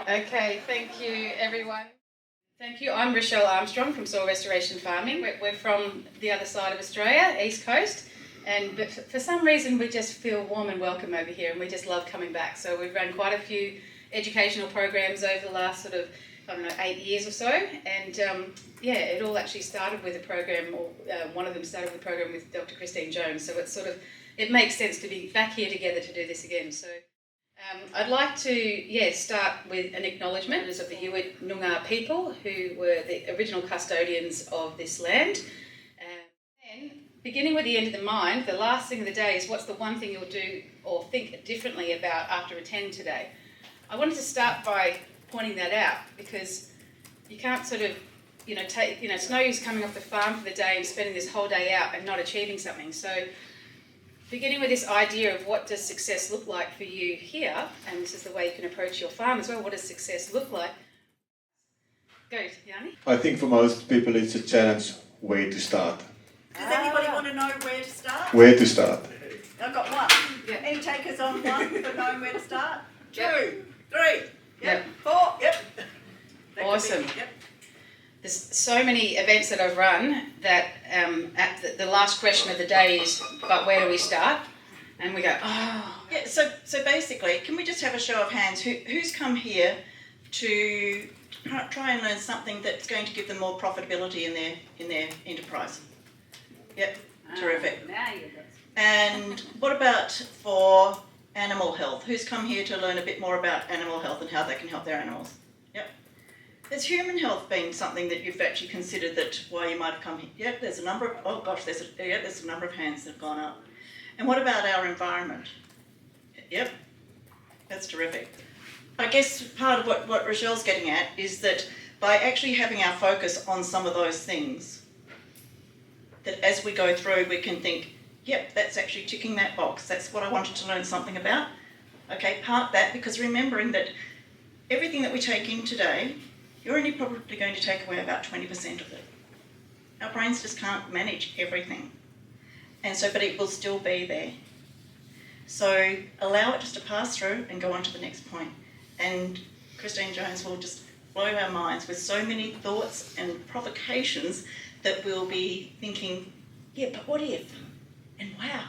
Okay, thank you everyone. Thank you. I'm Rachelle Armstrong from Soil Restoration Farming. We're from the other side of Australia, East Coast, but for some reason we just feel warm and welcome over here, and we just love coming back. So we've run quite a few educational programs over the last 8 years or so, and it all actually started with a program, or one of them started with a program with Dr. Christine Jones. So it makes sense to be back here together to do this again. So I'd like to start with an acknowledgement of the Inuit Noongar people who were the original custodians of this land. And beginning with the end of the mind, the last thing of the day is what's the one thing you'll do or think differently about after attending today. I wanted to start by pointing that out, because you can't it's no use coming off the farm for the day and spending this whole day out and not achieving something. So beginning with this idea of what does success look like for you here, and this is the way you can approach your farm as well. What does success look like? Go, Yanni. I think for most people it's a challenge where to start. Does anybody want to know where to start? Where to start? I've got one. Yeah. Any takers on one for knowing where to start? Yep. 2, 3, Yep. 4, yep. That Awesome. could be, yep. There's so many events that I've run that at the last question of the day is, but where do we start? And we go, oh. Yeah, so basically, can we just have a show of hands? Who's come here to try and learn something that's going to give them more profitability in their enterprise? Yep, terrific. Now you got. And what about for animal health? Who's come here to learn a bit more about animal health and how they can help their animals? Yep. Has human health been something that you've actually considered that why you might have come here? Yep, there's a number of, there's a number of hands that have gone up. And what about our environment? Yep, that's terrific. I guess part of what Rachelle's getting at is that by actually having our focus on some of those things, that as we go through we can think, yep, that's actually ticking that box. That's what I wanted to learn something about. Okay, park that, because remembering that everything that we take in today, you're only probably going to take away about 20% of it. Our brains just can't manage everything. And so, but it will still be there. So allow it just to pass through and go on to the next point. And Christine Jones will just blow our minds with so many thoughts and provocations that we'll be thinking, yeah, but what if? And wow.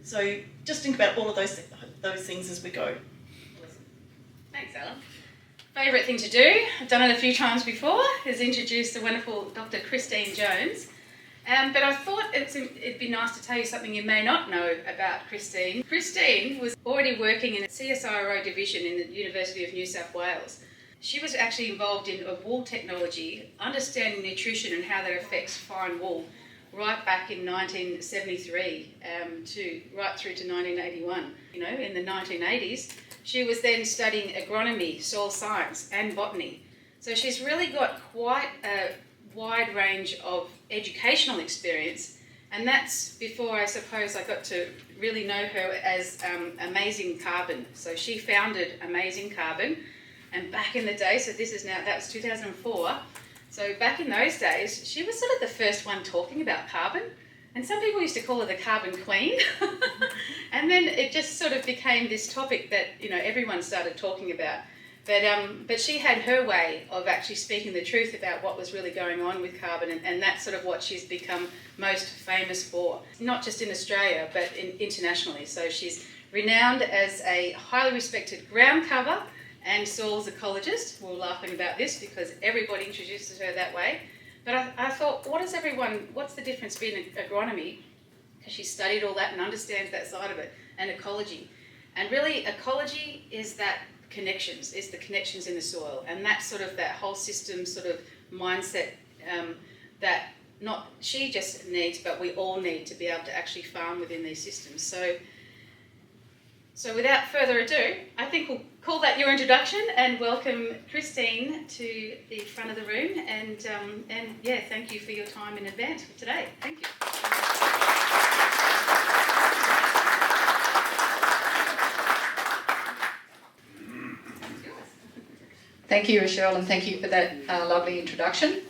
So just think about all of those things as we go. Awesome. Thanks, Alan. Favourite thing to do, I've done it a few times before, is introduce the wonderful Dr. Christine Jones. But I thought it'd be nice to tell you something you may not know about Christine. Christine was already working in the CSIRO division in the University of New South Wales. She was actually involved in wool technology, understanding nutrition and how that affects fine wool, right back in 1973 right through to 1981. In the 1980s, she was then studying agronomy, soil science and botany. So she's really got quite a wide range of educational experience, and that's before I suppose I got to really know her as Amazing Carbon. So she founded Amazing Carbon, and back in the day, that was 2004, so back in those days, she was sort of the first one talking about carbon, and some people used to call her the carbon queen. And then it just sort of became this topic that everyone started talking about. But she had her way of actually speaking the truth about what was really going on with carbon, and that's sort of what she's become most famous for, not just in Australia but internationally. So she's renowned as a highly respected ground cover and soils ecologist. We're laughing about this because everybody introduces her that way. But I thought, what's the difference between agronomy, because she studied all that and understands that side of it, and ecology. And really, ecology is the connections in the soil, and that's sort of that whole system sort of mindset that not she just needs, but we all need to be able to actually farm within these systems. So without further ado, I think we'll call that your introduction and welcome Christine to the front of the room. And thank you for your time in advance for today. Thank you. Thank you, Rachelle, and thank you for that lovely introduction.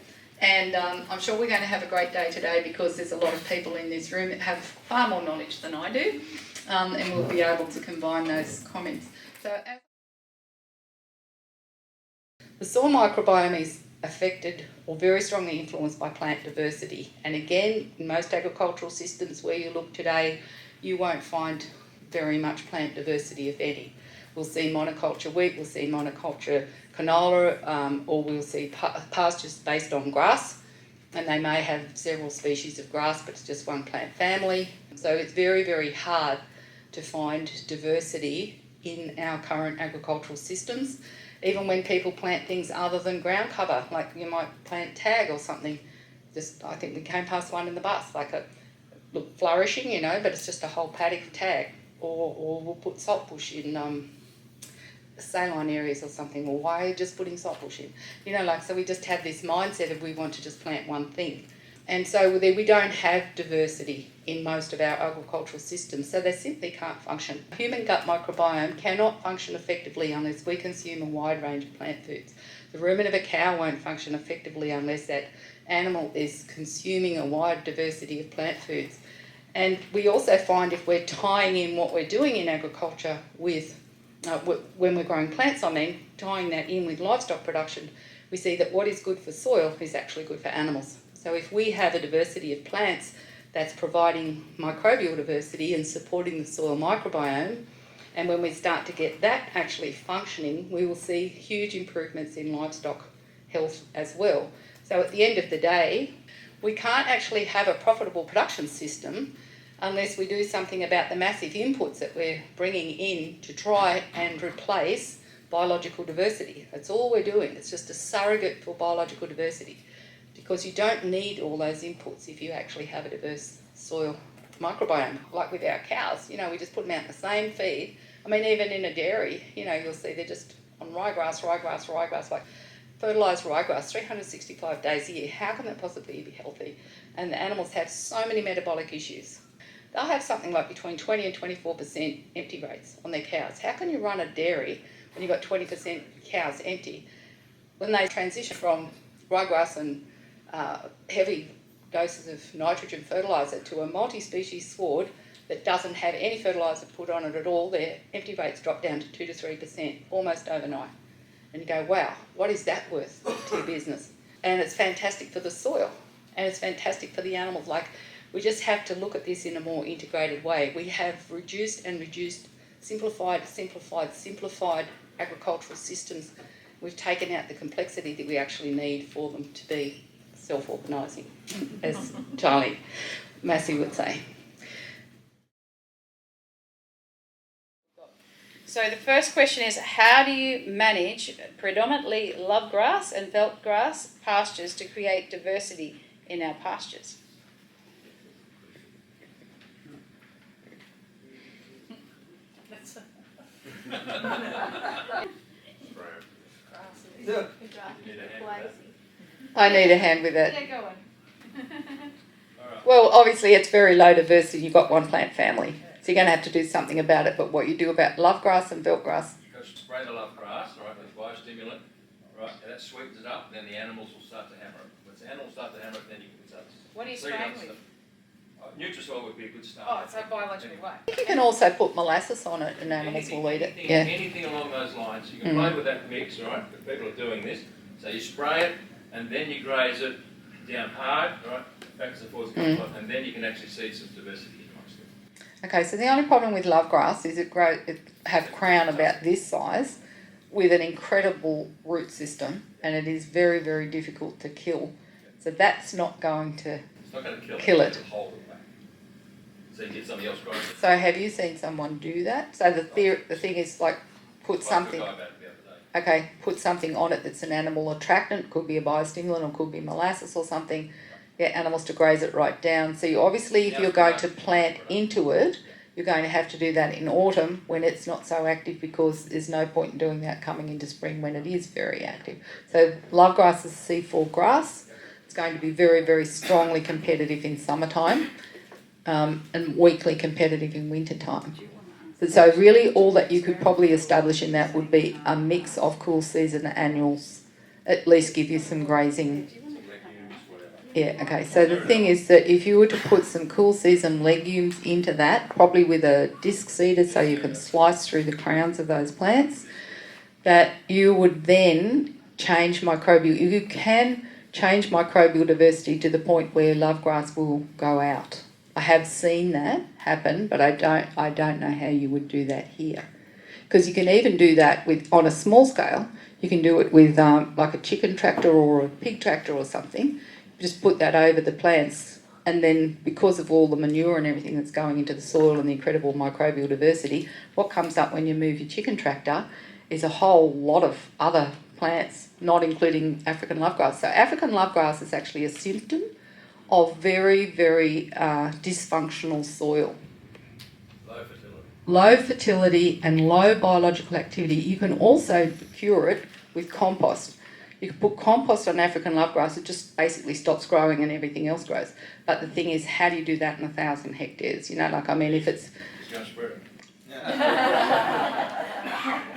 And I'm sure we're going to have a great day today, because there's a lot of people in this room that have far more knowledge than I do, and we'll be able to combine those comments. So. The soil microbiome is affected or very strongly influenced by plant diversity. And again, in most agricultural systems where you look today, you won't find very much plant diversity, if any. We'll see monoculture wheat, we'll see monoculture canola, or we'll see pastures based on grass. And they may have several species of grass, but it's just one plant family. So it's very, very hard to find diversity in our current agricultural systems. Even when people plant things other than ground cover, like you might plant tag or something. I think we came past one in the bus, like look flourishing, but it's just a whole paddock of tag. Or we'll put saltbush in saline areas or something. Well, why are you just putting saltbush in? So we just have this mindset of we want to just plant one thing. And so we don't have diversity in most of our agricultural systems, so they simply can't function. Human gut microbiome cannot function effectively unless we consume a wide range of plant foods. The rumen of a cow won't function effectively unless that animal is consuming a wide diversity of plant foods. And we also find if we're tying in what we're doing in agriculture with, when we're growing plants, tying that in with livestock production, we see that what is good for soil is actually good for animals. So if we have a diversity of plants that's providing microbial diversity and supporting the soil microbiome, and when we start to get that actually functioning, we will see huge improvements in livestock health as well. So at the end of the day, we can't actually have a profitable production system unless we do something about the massive inputs that we're bringing in to try and replace biological diversity. That's all we're doing. It's just a surrogate for biological diversity, because you don't need all those inputs if you actually have a diverse soil microbiome. Like with our cows, we just put them out in the same feed. Even in a dairy, you'll see they're just on ryegrass, like fertilised ryegrass 365 days a year. How can that possibly be healthy? And the animals have so many metabolic issues. They'll have something like between 20 and 24% empty rates on their cows. How can you run a dairy when you've got 20% cows empty? When they transition from ryegrass and heavy doses of nitrogen fertiliser to a multi-species sward that doesn't have any fertiliser put on it at all, their empty rates drop down to 2 to 3% almost overnight. And you go, wow, what is that worth to your business? And it's fantastic for the soil, and it's fantastic for the animals. We just have to look at this in a more integrated way. We have reduced, simplified agricultural systems. We've taken out the complexity that we actually need for them to be self-organising, as Charlie Massey would say. So the first question is, how do you manage predominantly love grass and veld grass pastures to create diversity in our pastures? I need a hand with that. Yeah, go on. Well, obviously it's very low diversity. You've got one plant family, so you're going to have to do something about it. But what you do about love grass and veld grass? You've got to spray the love grass, right, with biostimulant, right, and that sweetens it up, and then the animals will start to hammer it. Once the animals start to hammer it, then you can start to What are you clean spraying up with? stuff. Nutrisol would be a good start. Oh, it's a biological way. I think you can also put molasses on it and animals will eat it. Anything along those lines. You can play with that mix, right? If people are doing this. So you spray it, and then you graze it down hard, right? Backwards and forwards, and then you can actually see some diversity amongst them. Okay, so the only problem with love grass is it have crown about this size with an incredible root system, and it is very, very difficult to kill. So that's not going to It's not going to kill it. Hold it back. So you get somebody else growing it. So have you seen someone do that? So the thing is put something. Okay, put something on it that's an animal attractant. Could be a biostimulant, or could be molasses or something. Get animals to graze it right down. So you obviously, if you're going to plant into it, you're going to have to do that in autumn when it's not so active, because there's no point in doing that coming into spring when it is very active. So love grass is C4 grass. It's going to be very, very strongly competitive in summertime, and weakly competitive in wintertime. So really all that you could probably establish in that would be a mix of cool season annuals, at least give you some grazing. Yeah, okay, so the thing is that if you were to put some cool season legumes into that, probably with a disc seeder so you can slice through the crowns of those plants, that you would then change microbial. You can change microbial diversity to the point where lovegrass will go out. I have seen that happen, but I don't know how you would do that here. Because you can even do that on a small scale. You can do it with like a chicken tractor or a pig tractor or something. Just put that over the plants, and then because of all the manure and everything that's going into the soil and the incredible microbial diversity, what comes up when you move your chicken tractor is a whole lot of other plants, not including African lovegrass. So African lovegrass is actually a symptom of very, very dysfunctional soil. Low fertility and low biological activity. You can also cure it with compost. You can put compost on African lovegrass, it just basically stops growing and everything else grows. But the thing is, how do you do that in 1,000 hectares? You know, like, I mean, if it's... Just go and spread it.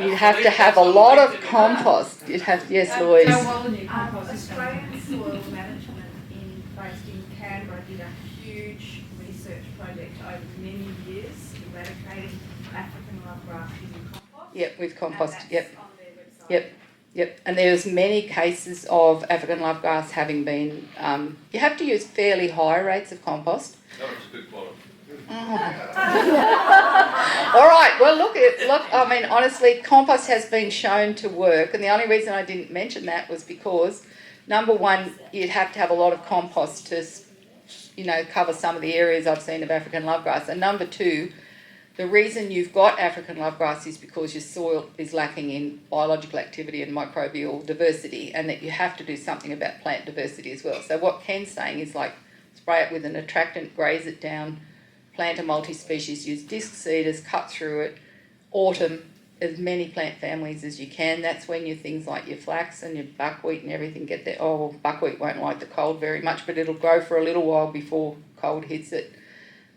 You'd have to have a lot of compost. You'd have, yes, Louise. Australian Soil Management based in Canberra did a huge research project over many years eradicating African lovegrass using compost. Yep, with compost, And that's yep. on their website. Yep, and there's many cases of African lovegrass having been, you have to use fairly high rates of compost. That was good quality. All right, well, look, I mean, honestly, compost has been shown to work, and the only reason I didn't mention that was because, number one, you'd have to have a lot of compost to, you know, cover some of the areas I've seen of African lovegrass, and number two, the reason you've got African lovegrass is because your soil is lacking in biological activity and microbial diversity, and that you have to do something about plant diversity as well. So what Ken's saying is, like, spray it with an attractant, graze it down, plant a multi-species, use disc seeders, cut through it, autumn, as many plant families as you can. That's when your things like your flax and your buckwheat and everything get there. Oh, well, buckwheat won't like the cold very much, but it'll grow for a little while before cold hits it.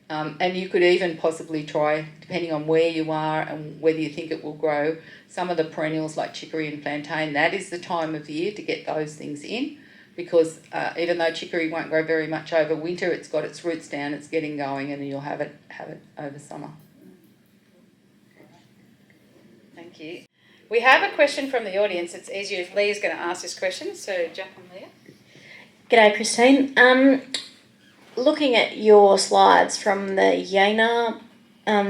And you could even possibly try, depending on where you are and whether you think it will grow, some of the perennials like chicory and plantain. That is the time of year to get those things in, because even though chicory won't grow very much over winter, it's got its roots down, it's getting going, and you'll have it over summer. Thank you. We have a question from the audience. It's easier if Leah's going to ask this question, so jump on Leah. G'day, Christine. Looking at your slides from the Jena,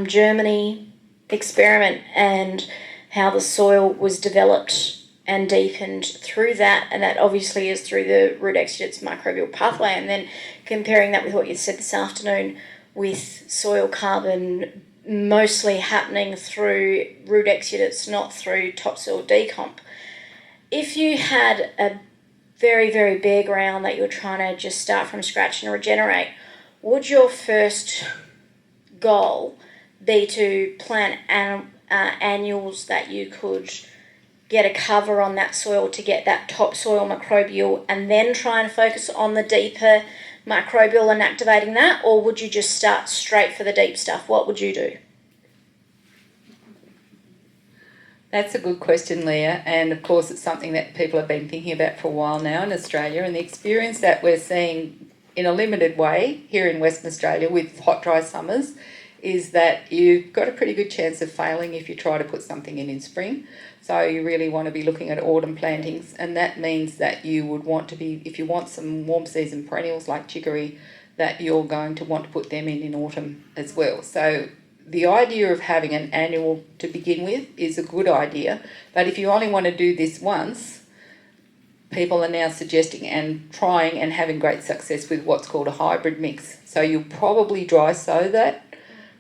Germany experiment and how the soil was developed and deepened through that, and that obviously is through the root exudates microbial pathway, and then comparing that with what you said this afternoon with soil carbon mostly happening through root exudates, not through topsoil decomp. If you had a very, very bare ground that you're trying to just start from scratch and regenerate, would your first goal be to plant annuals that you could get a cover on that soil to get that topsoil microbial and then try and focus on the deeper microbial and activating that, or would you just start straight for the deep stuff? What would you do? That's a good question, Leah, and of course it's something that people have been thinking about for a while now in Australia, and the experience that we're seeing in a limited way here in Western Australia with hot, dry summers is that you've got a pretty good chance of failing if you try to put something in spring. So you really want to be looking at autumn plantings, and that means that you would want to be, if you want some warm season perennials like chicory, that you're going to want to put them in autumn as well. So the idea of having an annual to begin with is a good idea, but if you only want to do this once, people are now suggesting and trying and having great success with what's called a hybrid mix. So you'll probably dry sow that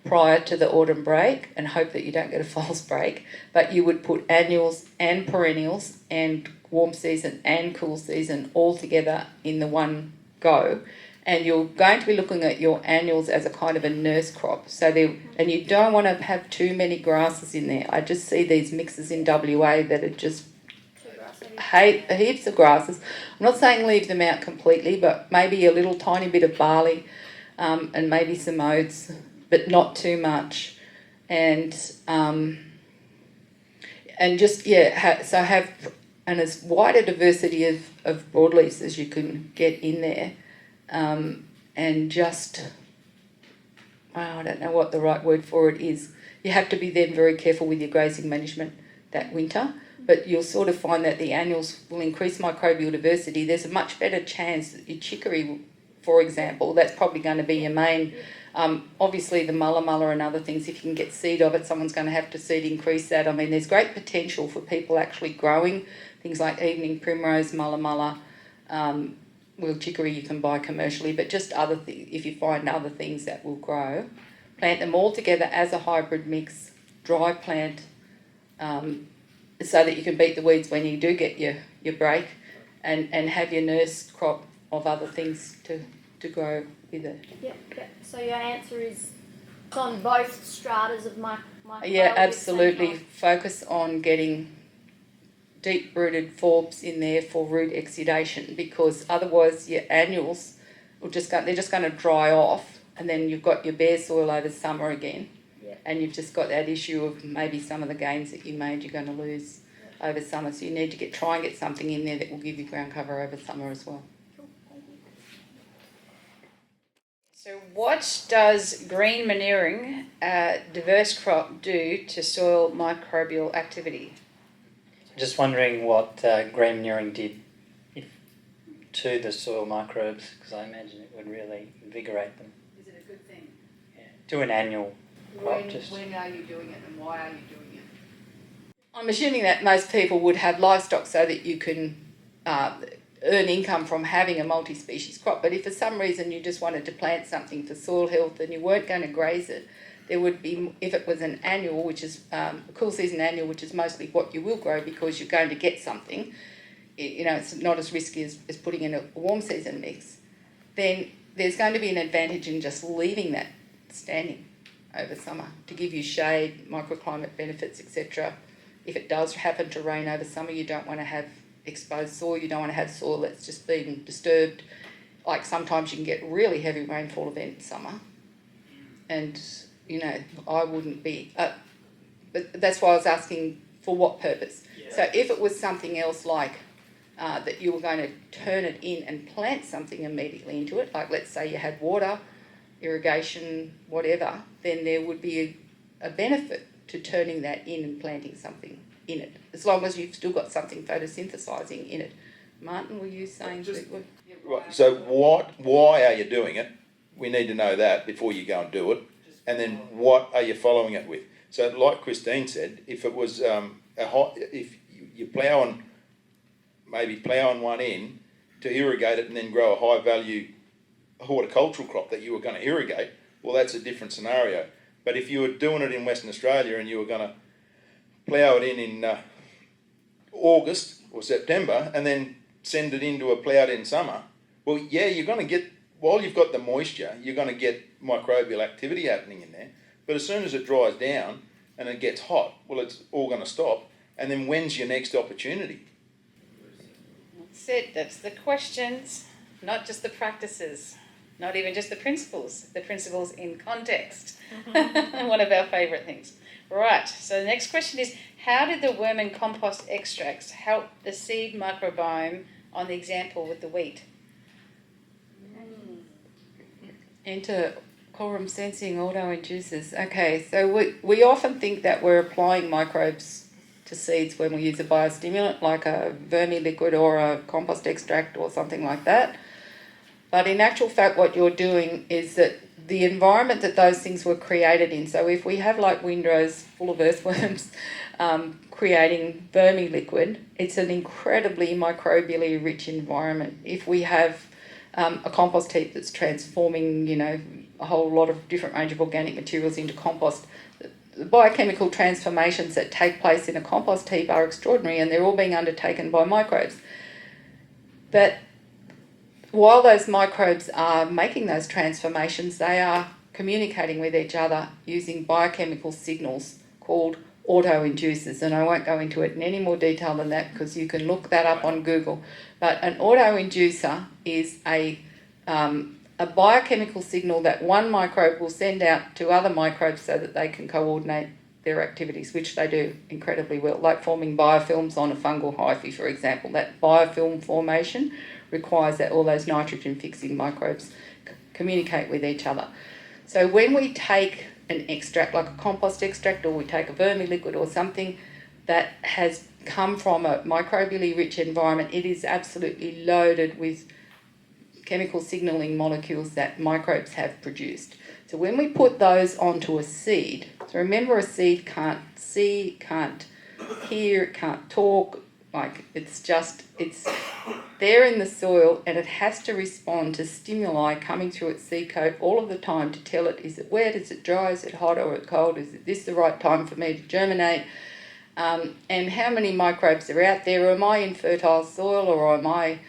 prior to the autumn break and hope that you don't get a false break, but you would put annuals and perennials and warm season and cool season all together in the one go. And you're going to be looking at your annuals as a kind of a nurse crop. And you don't want to have too many grasses in there. I just see these mixes in WA that are just heaps of grasses. I'm not saying leave them out completely, but maybe a little tiny bit of barley and maybe some oats, but not too much. And just, so have as wide a diversity of broadleafs as you can get in there. And just, I don't know what the right word for it is. You have to be then very careful with your grazing management that winter, but you'll sort of find that the annuals will increase microbial diversity. There's a much better chance that your chicory, for example, that's probably going to be your main. Obviously, the mulla and other things, if you can get seed of it, someone's going to have to seed increase that. I mean, there's great potential for people actually growing things like evening primrose, mulla. Well, chicory you can buy commercially, but just other if you find other things that will grow, plant them all together as a hybrid mix, dry plant, so that you can beat the weeds when you do get your break, and have your nurse crop of other things to grow with it. Yep. So your answer is it's on both stratas of microbiology. Yeah, absolutely. Focus on getting deep-rooted forbs in there for root exudation, because otherwise your annuals they're just going to dry off, and then you've got your bare soil over summer again. Yep. And you've just got that issue of maybe some of the gains that you made you're going to lose over summer. So you need to try and get something in there that will give you ground cover over summer as well. Cool, thank you. So what does green manuring a diverse crop do to soil microbial activity? Just wondering what green manuring did to the soil microbes, because I imagine it would really invigorate them. Is it a good thing? Yeah. Do an annual crop. When are you doing it, and why are you doing it? I'm assuming that most people would have livestock so that you can earn income from having a multi-species crop. But if for some reason you just wanted to plant something for soil health and you weren't going to graze it, there would be, if it was an annual, which is a cool season annual, which is mostly what you will grow because you're going to get something, it's not as risky as putting in a warm season mix, then there's going to be an advantage in just leaving that standing over summer to give you shade, microclimate benefits, etc. If it does happen to rain over summer, you don't want to have exposed soil, you don't want to have soil that's just been disturbed. Like sometimes you can get really heavy rainfall event in summer, and I wouldn't be, but that's why I was asking for what purpose. Yeah. So if it was something else like that you were going to turn it in and plant something immediately into it, like let's say you had water, irrigation, whatever, then there would be a benefit to turning that in and planting something in it, as long as you've still got something photosynthesising in it. Martin, were you saying Right, so why are you doing it? We need to know that before you go and do it. And then what are you following it with? So like Christine said, if it was if you plough one in to irrigate it and then grow a high value horticultural crop that you were going to irrigate, well, that's a different scenario. But if you were doing it in Western Australia and you were going to plough it in August or September and then send it into a ploughed in summer, well, yeah, you're going to get, while you've got the moisture, you're going to get microbial activity happening in there. But as soon as it dries down and it gets hot, well, it's all going to stop. And then when's your next opportunity? That's it. That's the questions, not just the practices, not even just the principles in context. One of our favourite things. Right, so the next question is, how did the worm and compost extracts help the seed microbiome on the example with the wheat? Enter quorum sensing auto-inducers. Okay, so we often think that we're applying microbes to seeds when we use a biostimulant like a vermi-liquid or a compost extract or something like that. But in actual fact, what you're doing is that the environment that those things were created in, so if we have like windrows full of earthworms creating vermi-liquid, it's an incredibly microbially rich environment. If we have a compost heap that's transforming, a whole lot of different range of organic materials into compost, the biochemical transformations that take place in a compost heap are extraordinary, and they're all being undertaken by microbes. But while those microbes are making those transformations, they are communicating with each other using biochemical signals called auto-inducers, and I won't go into it in any more detail than that because you can look that up on Google. But an auto-inducer is a biochemical signal that one microbe will send out to other microbes so that they can coordinate their activities, which they do incredibly well, like forming biofilms on a fungal hyphae, for example. That biofilm formation requires that all those nitrogen-fixing microbes communicate with each other. So when we take an extract, like a compost extract, or we take a vermi-liquid or something, that has come from a microbially rich environment, it is absolutely loaded with chemical signalling molecules that microbes have produced. So when we put those onto a seed, so remember a seed can't see, can't hear, it can't talk, like it's there in the soil, and it has to respond to stimuli coming through its seed coat all of the time to tell it, is it wet, is it dry, is it hot or is it cold, is it this the right time for me to germinate, and how many microbes are out there, am I in fertile soil or am I,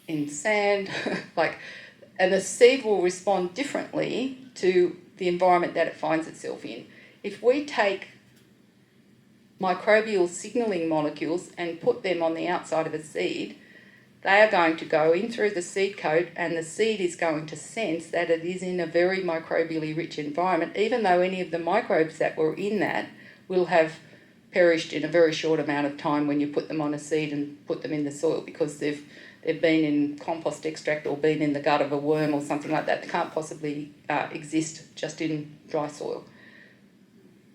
in sand, and the seed will respond differently to the environment that it finds itself in. If we take microbial signalling molecules and put them on the outside of a seed, they are going to go in through the seed coat, and the seed is going to sense that it is in a very microbially rich environment, even though any of the microbes that were in that will have perished in a very short amount of time when you put them on a seed and put them in the soil, because they've been in compost extract or been in the gut of a worm or something like that. They can't possibly exist just in dry soil.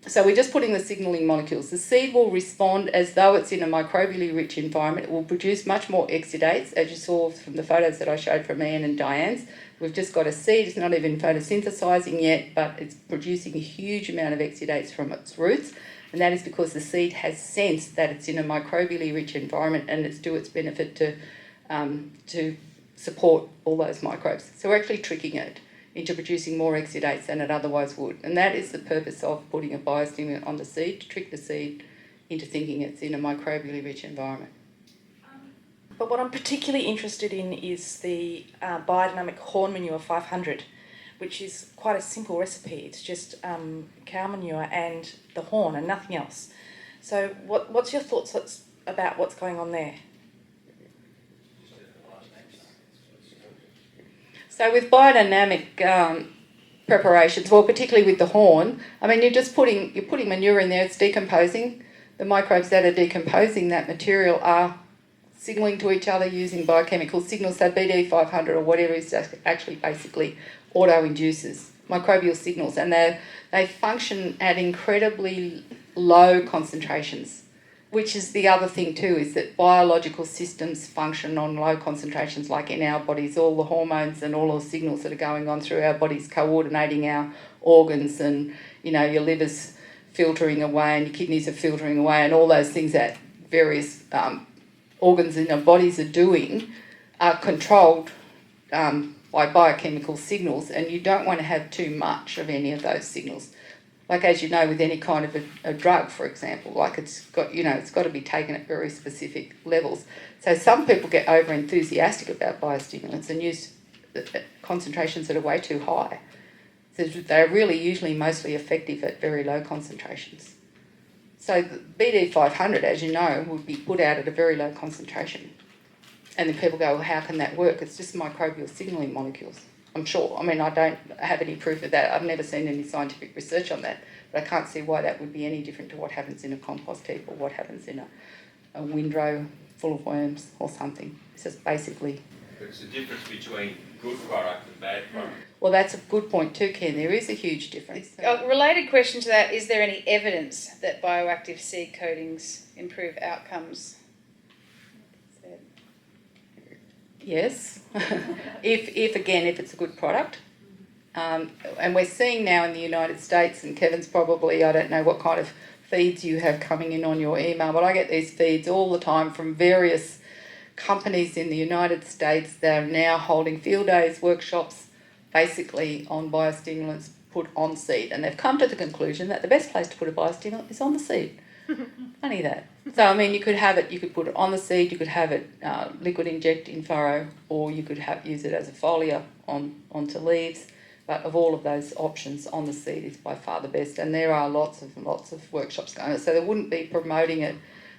So we're just putting the signalling molecules. The seed will respond as though it's in a microbially rich environment. It will produce much more exudates, as you saw from the photos that I showed from Anne and Diane's. We've just got a seed, it's not even photosynthesising yet, but it's producing a huge amount of exudates from its roots, and that is because the seed has sensed that it's in a microbially rich environment, and it's to its benefit to support all those microbes. So we're actually tricking it into producing more exudates than it otherwise would. And that is the purpose of putting a biostimulant on the seed, to trick the seed into thinking it's in a microbially rich environment. But what I'm particularly interested in is the biodynamic corn manure 500, which is quite a simple recipe. It's just cow manure and the horn and nothing else. So what's your thoughts about what's going on there? So with biodynamic preparations, well, particularly with the horn, I mean, you're putting manure in there, it's decomposing. The microbes that are decomposing that material are signalling to each other using biochemical signals. So BD500 or whatever is actually basically auto-inducers, microbial signals, and they function at incredibly low concentrations, which is the other thing too, is that biological systems function on low concentrations, like in our bodies, all the hormones and all the signals that are going on through our bodies coordinating our organs, and your liver's filtering away and your kidneys are filtering away, and all those things that various organs in our bodies are doing are controlled by biochemical signals, and you don't want to have too much of any of those signals. Like, as you know, with any kind of a drug, for example, like it's got to be taken at very specific levels. So some people get over enthusiastic about biostimulants and use concentrations that are way too high. So they're really usually mostly effective at very low concentrations. So the BD500, as you know, would be put out at a very low concentration. And then people go, well, how can that work? It's just microbial signalling molecules. I'm sure. I mean, I don't have any proof of that. I've never seen any scientific research on that, but I can't see why that would be any different to what happens in a compost heap or what happens in a windrow full of worms or something. It's just basically... It's the difference between good product and bad product. Well, that's a good point too, Ken. There is a huge difference. A related question to that, is there any evidence that bioactive seed coatings improve outcomes? Yes, if it's a good product. And we're seeing now in the United States, and Kevin's probably, I don't know what kind of feeds you have coming in on your email, but I get these feeds all the time from various companies in the United States that are now holding field days, workshops, basically on biostimulants put on seed. And they've come to the conclusion that the best place to put a biostimulant is on the seed. Only that. So, I mean, you could put it on the seed, you could have it liquid inject in furrow, or you could use it as a foliar onto leaves. But of all of those options, on the seed is by far the best. And there are lots of workshops going on. So they wouldn't be promoting it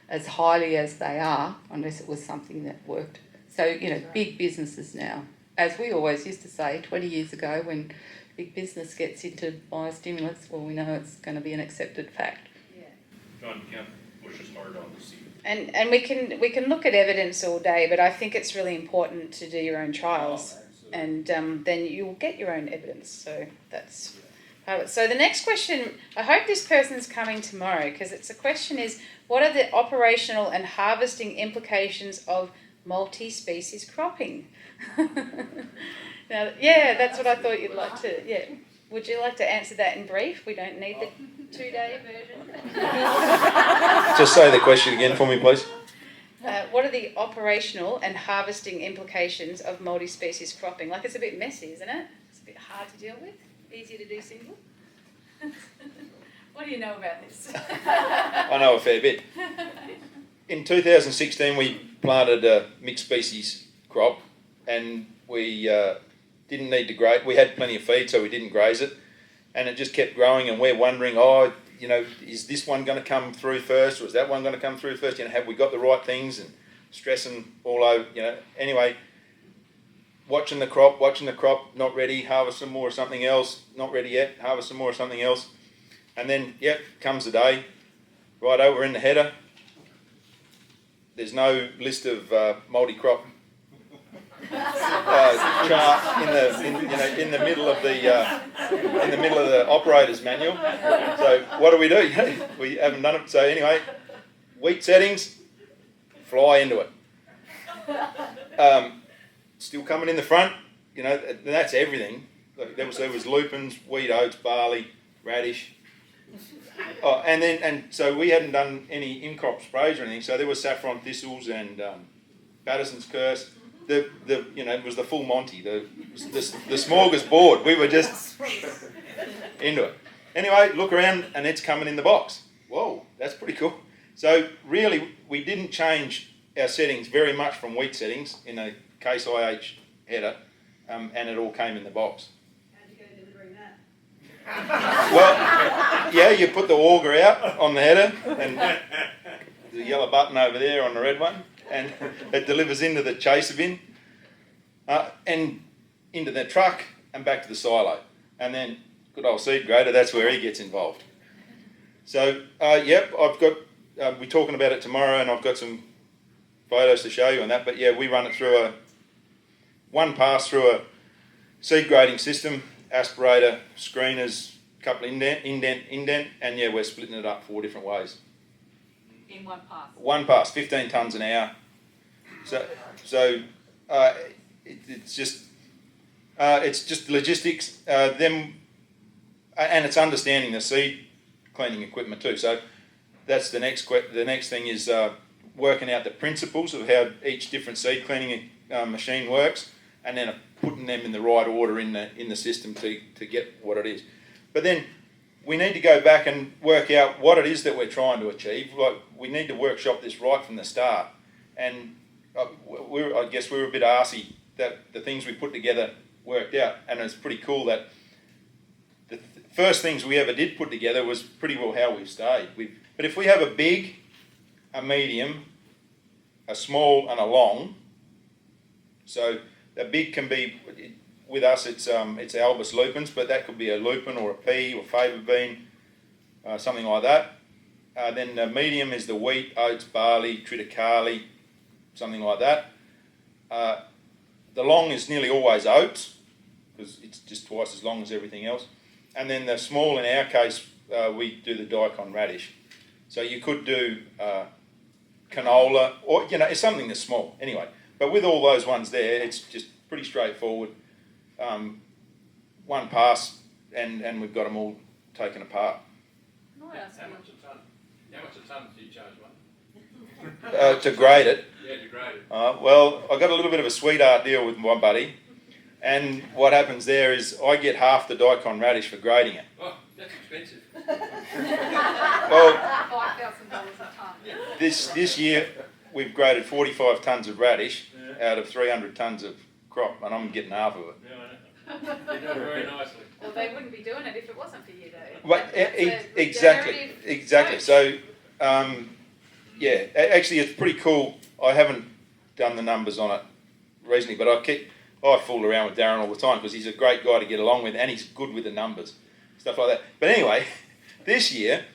as highly as they are unless it was something that worked. So, big businesses now, as we always used to say 20 years ago, when big business gets into biostimulants, well, we know it's going to be an accepted fact. John, you can't push us hard on the seed. And we can look at evidence all day, but I think it's really important to do your own trials, and then you'll get your own evidence. So that's poets. So the next question, I hope this person's coming tomorrow, because the question is, what are the operational and harvesting implications of multi-species cropping? Now, yeah, that's what I thought you'd like to, yeah. Would you like to answer that in brief? We don't need the 2-day version. Just say the question again for me, please. What are the operational and harvesting implications of multi-species cropping? Like, it's a bit messy, isn't it? It's a bit hard to deal with. Easier to do single. What do you know about this? I know a fair bit. In 2016, we planted a mixed species crop, and we didn't need to graze. We had plenty of feed, so we didn't graze it, and it just kept growing. And we're wondering, is this one going to come through first, or is that one going to come through first? Have we got the right things? And stressing all over. Anyway, watching the crop, not ready, harvest some more of something else. Not ready yet, harvest some more of something else. And then, comes the day. Righto, we're in the header. There's no list of multi-crop chart in the middle of the operator's manual. So what do? We haven't done it. So anyway, wheat settings, fly into it. Still coming in the front. That's everything. There was lupins, wheat, oats, barley, radish. Oh, and so we hadn't done any in-crop sprays or anything. So there was saffron thistles and Patterson's curse. It was the full Monty, the smorgasbord. We were just into it. Anyway, look around and it's coming in the box. Whoa, that's pretty cool. So really, we didn't change our settings very much from wheat settings in a Case IH header, and it all came in the box. How'd you go delivering that? Well, yeah, you put the auger out on the header and the yellow button over there on the red one, and it delivers into the chaser bin and into the truck and back to the silo. And then good old seed grader, that's where he gets involved. So, I've got, we're talking about it tomorrow, and I've got some photos to show you on that. But yeah, we run it through one pass through a seed grading system, aspirator, screeners, couple indent, and yeah, we're splitting it up 4 different ways. In one pass. One pass, 15 tonnes an hour. It's just logistics. And it's understanding the seed cleaning equipment too. So that's the next thing is working out the principles of how each different seed cleaning machine works, and then putting them in the right order in the system to get what it is. But then we need to go back and work out what it is that we're trying to achieve. Like, we need to workshop this right from the start. And I guess we were a bit arsey that the things we put together worked out. And it's pretty cool that the first things we ever did put together was pretty well how we've stayed. But if we have a big, a medium, a small and a long, so a big can be, with us it's Albus lupins, but that could be a lupin or a pea or fava bean, something like that. Then the medium is the wheat, oats, barley, triticale, something like that. The long is nearly always oats, because it's just twice as long as everything else. And then the small, in our case, we do the daikon radish. So you could do canola, or it's something that's small anyway. But with all those ones there, it's just pretty straightforward. One pass, and we've got them all taken apart. How much a tonne do you charge one? To grade it. Yeah, to grade it. Well, I got a little bit of a sweetheart deal with my buddy, and what happens there is I get half the daikon radish for grading it. Oh, that's expensive. Well, $5,000 a tonne. this year we've graded 45 tonnes of radish out of 300 tonnes of crop, and I'm getting half of it. Yeah, I know. You do it very nicely. Well, they wouldn't be doing it if it wasn't for you, though. But That's a exactly. regenerative approach. So, actually, it's pretty cool. I haven't done the numbers on it recently, but I fool around with Darren all the time because he's a great guy to get along with, and he's good with the numbers, stuff like that. But anyway, this year,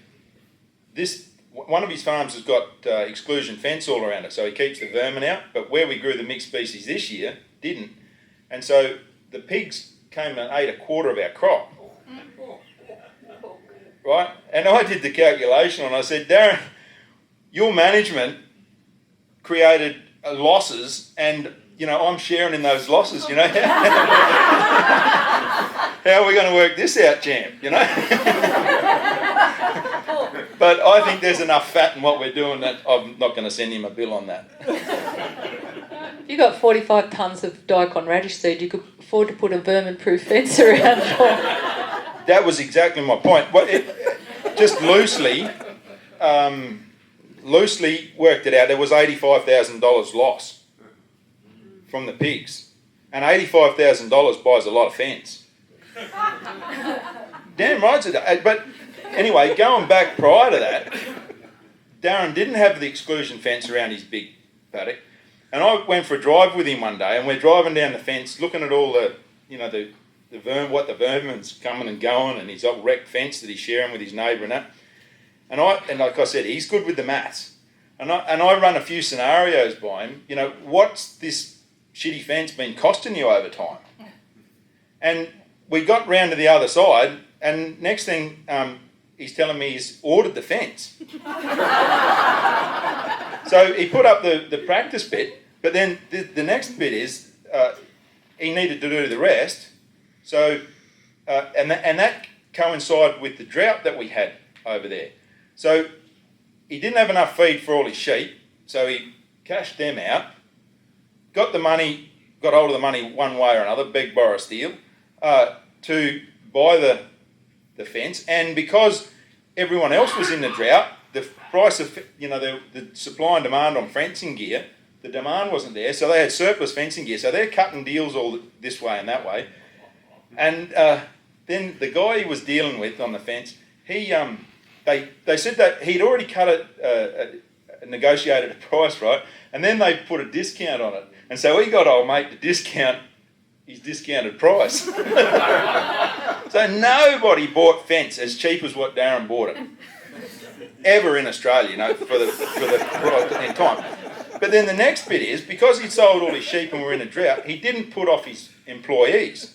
one of his farms has got exclusion fence all around it, so he keeps the vermin out. But where we grew the mixed species this year, didn't, and so the pigs came and ate a quarter of our crop. right? And I did the calculation and I said, Darren, your management created losses and, you know, I'm sharing in those losses, you know. How are we going to work this out, champ, you know? But I think there's enough fat in what we're doing that I'm not going to send him a bill on that. If you got 45 tonnes of daikon radish seed, you could afford to put a vermin-proof fence around it. That was exactly my point. Well, just loosely worked it out. There was $85,000 loss from the pigs, and $85,000 buys a lot of fence. Damn right it does. But anyway, going back prior to that, Darren didn't have the exclusion fence around his big paddock, and I went for a drive with him one day, and we're driving down the fence, looking at all the, you know, the vermin's coming and going, and his old wrecked fence that he's sharing with his neighbour and that. And like I said, he's good with the maths, and I run a few scenarios by him. You know, what's this shitty fence been costing you over time? And we got round to the other side, and next thing he's telling me he's ordered the fence. So he put up the practice bit, but then the next bit is he needed to do the rest. So and that coincided with the drought that we had over there. So he didn't have enough feed for all his sheep, so he cashed them out, got hold of the money one way or another, beg, borrow, steal, to buy the fence. And because everyone else was in the drought, the price of, you know, the supply and demand on fencing gear, the demand wasn't there, so they had surplus fencing gear, so they're cutting deals all this way and that way. And then the guy he was dealing with on the fence, he they said that he'd already negotiated a price, right? And then they put a discount on it, and so he got old mate to discount his discounted price. So nobody bought fence as cheap as what Darren bought it ever in Australia, you know, for the in time. But then the next bit is, because he'd sold all his sheep and were in a drought, he didn't put off his employees.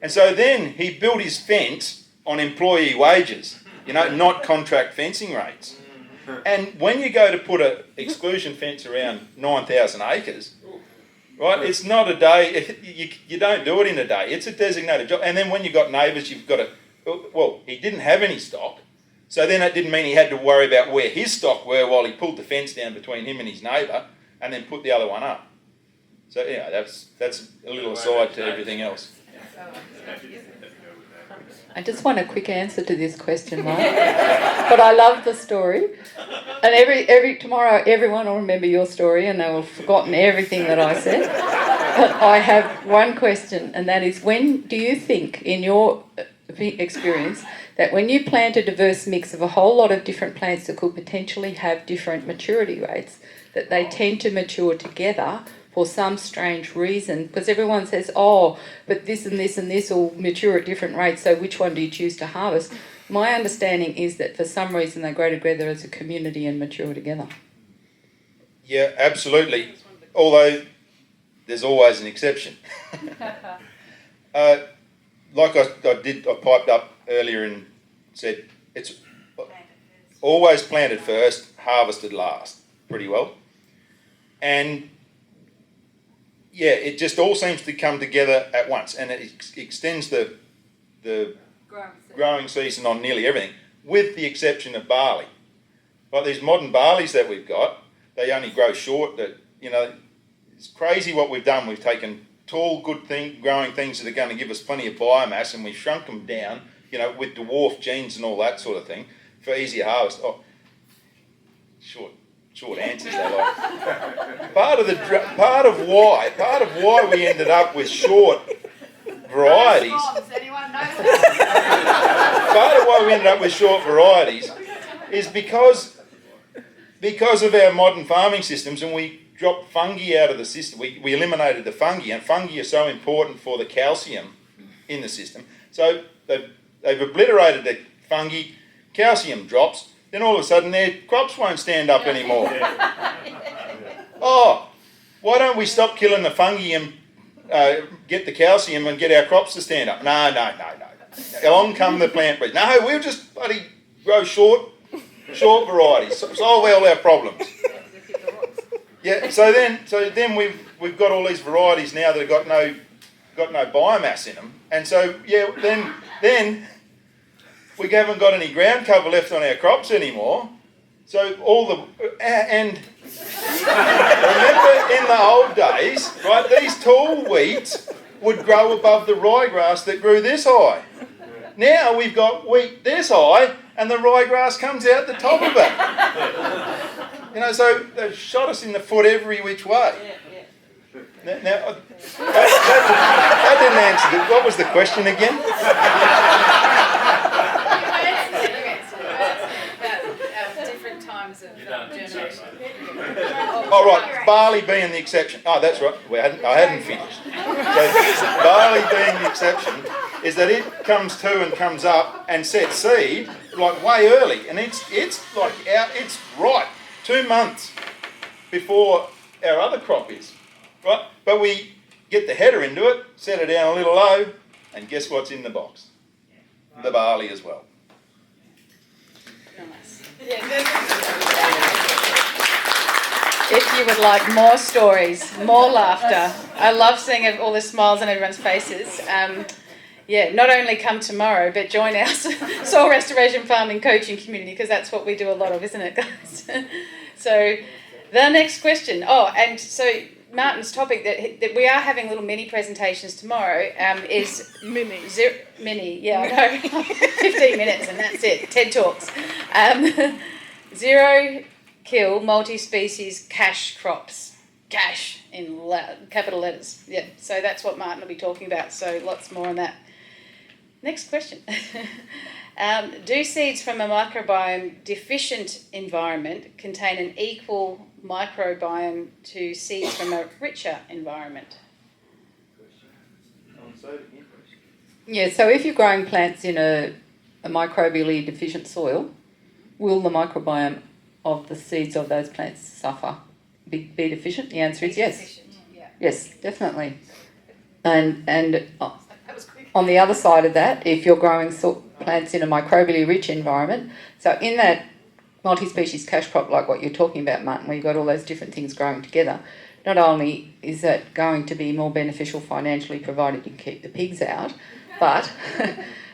And so then he built his fence on employee wages, you know, not contract fencing rates. And when you go to put an exclusion fence around 9,000 acres, right, it's not a day, you don't do it in a day, it's a designated job. And then when you've got neighbours, you've got to, well, he didn't have any stock, so then that didn't mean he had to worry about where his stock were while he pulled the fence down between him and his neighbour and then put the other one up. So, yeah, that's a little aside to everything else. I just want a quick answer to this question, Mark. But I love the story. And every tomorrow everyone will remember your story and they will have forgotten everything that I said. But I have one question, and that is, when do you think, in your experience, that when you plant a diverse mix of a whole lot of different plants that could potentially have different maturity rates, that they tend to mature together for some strange reason? Because everyone says, oh, but this and this and this will mature at different rates, so which one do you choose to harvest? My understanding is that for some reason they grow together as a community and mature together. Yeah, absolutely. Although there's always an exception. Like I piped up earlier and said, it's always planted first, harvested last, pretty well. And yeah, it just all seems to come together at once, and it extends the growing season on nearly everything, with the exception of barley. Like these modern barleys that we've got, they only grow short. That, you know, it's crazy what we've done. We've taken tall, good growing things that are going to give us plenty of biomass, and we've shrunk them down, you know, with dwarf genes and all that sort of thing for easier harvest. Oh, short answers they like. Part of why we ended up with short varieties. Part of why we ended up with short varieties is because of our modern farming systems, and we dropped fungi out of the system. We eliminated the fungi, and fungi are so important for the calcium in the system. So they've obliterated the fungi, calcium drops, then all of a sudden their crops won't stand up anymore. Oh, why don't we stop killing the fungi and get the calcium and get our crops to stand up? No. Along come the plant breeders. No, we'll just bloody grow short varieties. Solve all our problems. Yeah. So then we've got all these varieties now that have got no biomass in them, and so yeah, then we haven't got any ground cover left on our crops anymore. So and remember in the old days, right? These tall weeds would grow above the ryegrass that grew this high. Now we've got wheat this high, and the ryegrass comes out the top of it. You know, so they've shot us in the foot every which way. Now, that didn't answer it. What was the question again? Different times of generation. Oh, right, barley being the exception. Oh, that's right. I hadn't finished. So barley being the exception is that it comes to and comes up and sets seed like way early, and it's ripe 2 months before our other crop is, right? But we get the header into it, set it down a little low, and guess what's in the box? The barley as well. If you would like more stories, more laughter, I love seeing all the smiles on everyone's faces. Not only come tomorrow, but join our soil restoration farming coaching community, because that's what we do a lot of, isn't it, guys? So the next question. Oh, and so Martin's topic that we are having little mini presentations tomorrow is mini. Yeah, I know. 15 minutes and that's it. TED Talks. Zero kill multi-species cash crops. Cash in capital letters. Yeah. So that's what Martin will be talking about. So lots more on that. Next question. Do seeds from a microbiome deficient environment contain an equal microbiome to seeds from a richer environment? Yeah, so if you're growing plants in a microbially deficient soil, will the microbiome of the seeds of those plants suffer, be deficient? The answer is yes. Yes, definitely. And on the other side of that, if you're growing plants in a microbially rich environment, so in that multi-species cash crop like what you're talking about, Martin, where you've got all those different things growing together, not only is that going to be more beneficial financially provided you keep the pigs out, but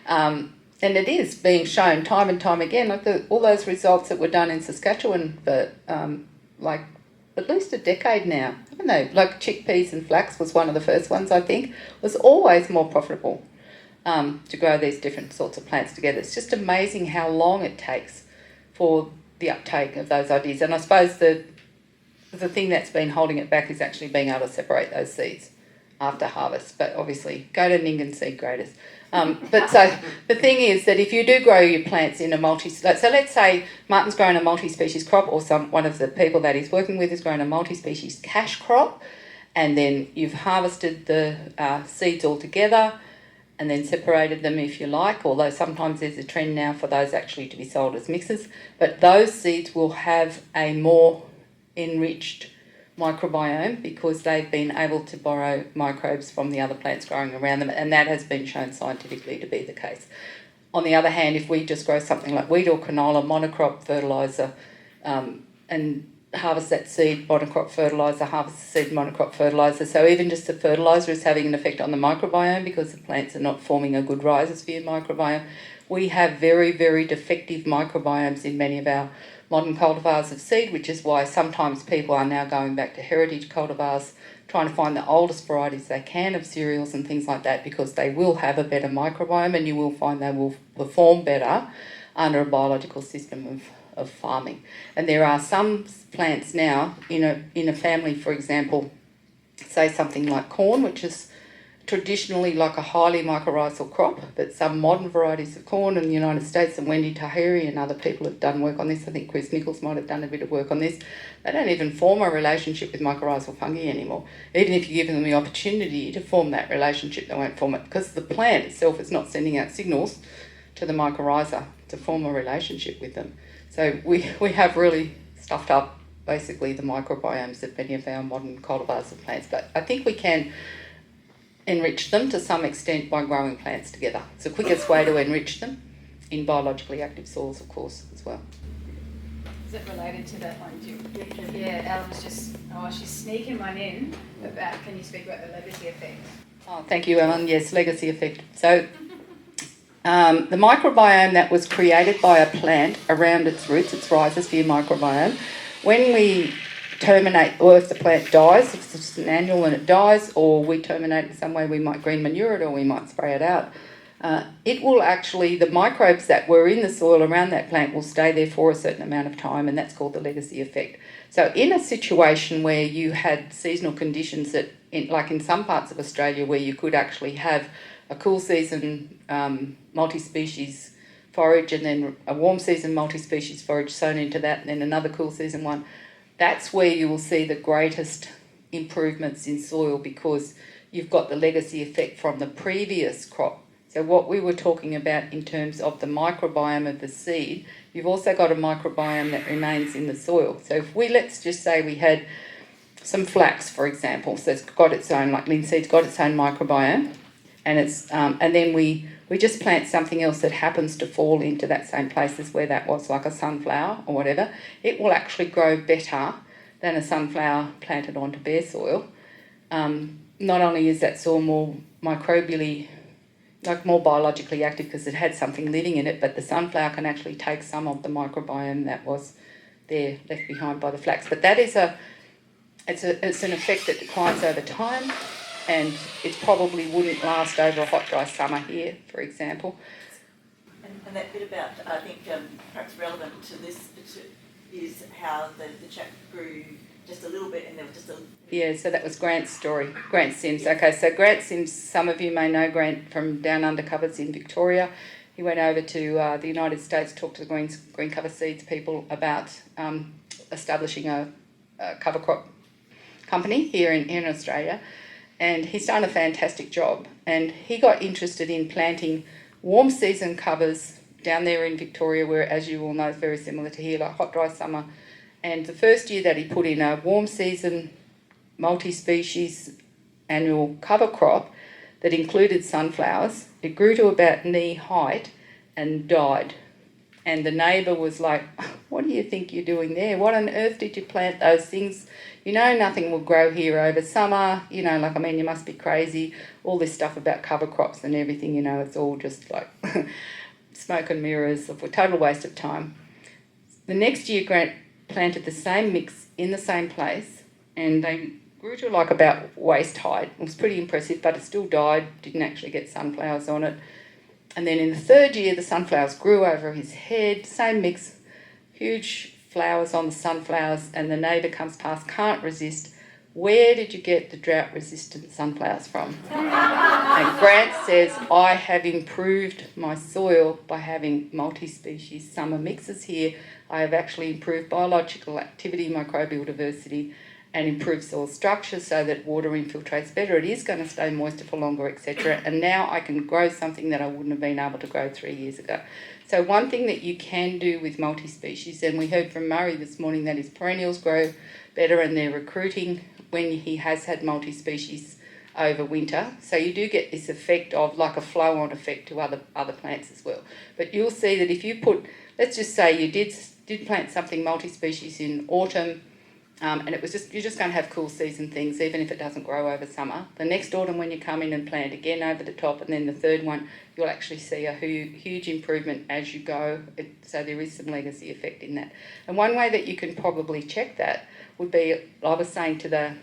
and it is being shown time and time again, like all those results that were done in Saskatchewan for like at least a decade now, haven't they? Like chickpeas and flax was one of the first ones, I think, was always more profitable to grow these different sorts of plants together. It's just amazing how long it takes for the uptake of those ideas. And I suppose the thing that's been holding it back is actually being able to separate those seeds after harvest. But obviously, go to Ningen seed graders. But so the thing is that if you do grow your plants in a so let's say Martin's growing a multi-species crop, or one of the people that he's working with is growing a multi-species cash crop, and then you've harvested the seeds all together and then separated them if you like, although sometimes there's a trend now for those actually to be sold as mixes, but those seeds will have a more enriched microbiome because they've been able to borrow microbes from the other plants growing around them, and that has been shown scientifically to be the case. On the other hand, if we just grow something like wheat or canola, monocrop fertiliser, and harvest that seed, monocrop fertiliser, harvest the seed, monocrop fertiliser, so even just the fertiliser is having an effect on the microbiome because the plants are not forming a good rhizosphere microbiome. We have very, very defective microbiomes in many of our modern cultivars of seed, which is why sometimes people are now going back to heritage cultivars, trying to find the oldest varieties they can of cereals and things like that, because they will have a better microbiome and you will find they will perform better under a biological system of farming. And there are some plants now in a family, for example, say something like corn, which is traditionally like a highly mycorrhizal crop, but some modern varieties of corn in the United States, and Wendy Tahiri and other people have done work on this. I think Chris Nichols might have done a bit of work on this. They don't even form a relationship with mycorrhizal fungi anymore. Even if you give them the opportunity to form that relationship, they won't form it because the plant itself is not sending out signals to the mycorrhiza to form a relationship with them. So we have really stuffed up basically the microbiomes of many of our modern cultivars of plants. But I think we can enrich them to some extent by growing plants together. It's the quickest way to enrich them in biologically active soils, of course, as well. Is it related to that one? Yeah, Alan was just, she's sneaking one in about, can you speak about the legacy effect? Oh, thank you, Ellen. Yes, legacy effect. So the microbiome that was created by a plant around its roots, its rhizosphere microbiome, when we terminate, or if the plant dies, if it's an annual and it dies, or we terminate in some way, we might green manure it or we might spray it out. It will actually, the microbes that were in the soil around that plant will stay there for a certain amount of time, and that's called the legacy effect. So in a situation where you had seasonal conditions that, like in some parts of Australia, where you could actually have a cool season multi-species forage and then a warm season multi-species forage sown into that, and then another cool season one, that's where you will see the greatest improvements in soil, because you've got the legacy effect from the previous crop. So what we were talking about in terms of the microbiome of the seed, you've also got a microbiome that remains in the soil. So if we, let's just say we had some flax, for example, so it's got its own, like linseed's got its own microbiome, and it's and then we just plant something else that happens to fall into that same place as where that was, like a sunflower or whatever, it will actually grow better than a sunflower planted onto bare soil. Not only is that soil more microbially, like more biologically active because it had something living in it, but the sunflower can actually take some of the microbiome that was there left behind by the flax. But that is it's an effect that declines over time, and it probably wouldn't last over a hot, dry summer here, for example. And that bit about, I think, perhaps relevant to this is how the chap grew just a little bit, and there was just a... Yeah, so that was Grant's story, Grant Sims. Okay, so Grant Sims, some of you may know Grant from Down Under Covers in Victoria. He went over to the United States, talked to the green cover seeds people about establishing a cover crop company here in Australia, and he's done a fantastic job. And he got interested in planting warm season covers down there in Victoria, where, as you all know, is very similar to here, like hot, dry summer. And the first year that he put in a warm season multi-species annual cover crop that included sunflowers, it grew to about knee height and died. And the neighbour was like, what do you think you're doing there? What on earth did you plant those things? You know, nothing will grow here over summer. You know, like, I mean, you must be crazy. All this stuff about cover crops and everything, you know, it's all just like smoke and mirrors, a total waste of time. The next year, Grant planted the same mix in the same place, and they grew to like about waist height. It was pretty impressive, but it still died, didn't actually get sunflowers on it. And then in the third year, the sunflowers grew over his head, same mix, huge flowers on the sunflowers, and the neighbour comes past, can't resist. Where did you get the drought-resistant sunflowers from? And Grant says, I have improved my soil by having multi-species summer mixes here. I have actually improved biological activity, microbial diversity, and improved soil structure so that water infiltrates better. It is going to stay moister for longer, etc. And now I can grow something that I wouldn't have been able to grow 3 years ago. So one thing that you can do with multi-species, and we heard from Murray this morning that his perennials grow better and they're recruiting when he has had multi-species over winter. So you do get this effect of like a flow-on effect to other plants as well. But you'll see that if you put, let's just say you did plant something multi-species in autumn, and it was just, you're just going to have cool season things, even if it doesn't grow over summer. The next autumn, when you come in and plant again over the top, and then the third one, you'll actually see a huge improvement as you go. So there is some legacy effect in that. And one way that you can probably check that would be, I was saying to the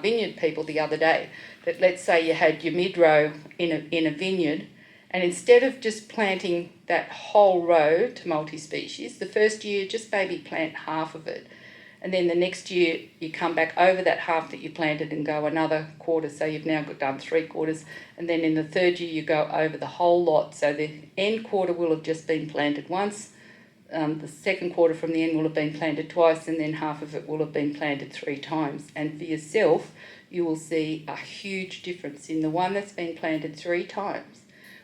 vineyard people the other day, that let's say you had your mid-row in a vineyard, and instead of just planting that whole row to multi-species, the first year just maybe plant half of it. And then the next year you come back over that half that you planted and go another quarter, so you've now done 3 quarters. And then in the third year you go over the whole lot, so the end quarter will have just been planted once, the second quarter from the end will have been planted twice, and then half of it will have been planted 3 times. And for yourself, you will see a huge difference in the one that's been planted 3 times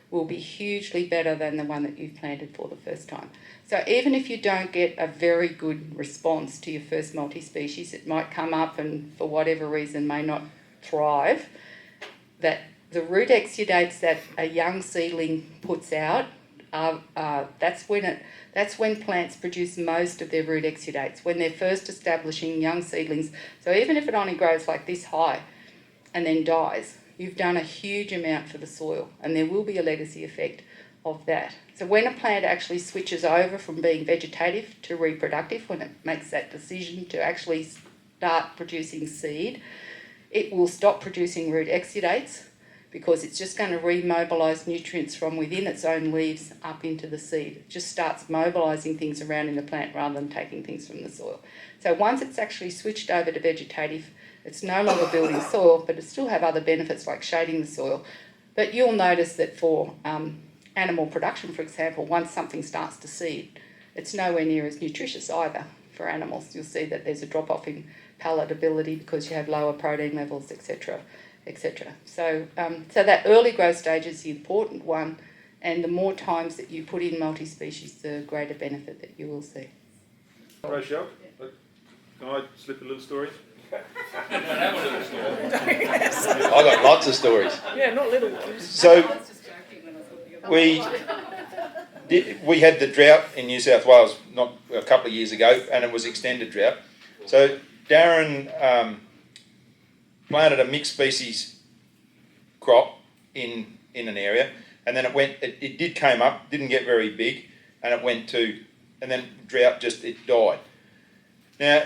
will be hugely better than the one that you've planted for the first time. So even if you don't get a very good response to your first multi-species, it might come up and for whatever reason may not thrive, that the root exudates that a young seedling puts out, that's when plants produce most of their root exudates, when they're first establishing young seedlings. So even if it only grows like this high and then dies, you've done a huge amount for the soil, and there will be a legacy effect of that. So when a plant actually switches over from being vegetative to reproductive, when it makes that decision to actually start producing seed, it will stop producing root exudates, because it's just going to remobilise nutrients from within its own leaves up into the seed. It just starts mobilising things around in the plant rather than taking things from the soil. So once it's actually switched over to vegetative, it's no longer building soil, but it still have other benefits like shading the soil. But you'll notice that for animal production, for example, once something starts to seed, it's nowhere near as nutritious either for animals. You'll see that there's a drop-off in palatability because you have lower protein levels, etc. etc. So that early growth stage is the important one, and the more times that you put in multi-species, the greater benefit that you will see. Rachelle, can I slip a little story? You don't have a little story. I got lots of stories. Yeah, not little ones. So we had the drought in New South Wales not a couple of years ago, and it was extended drought. So Darren planted a mixed species crop in an area, and then it did came up, didn't get very big, and it went to, and then drought it died. Now,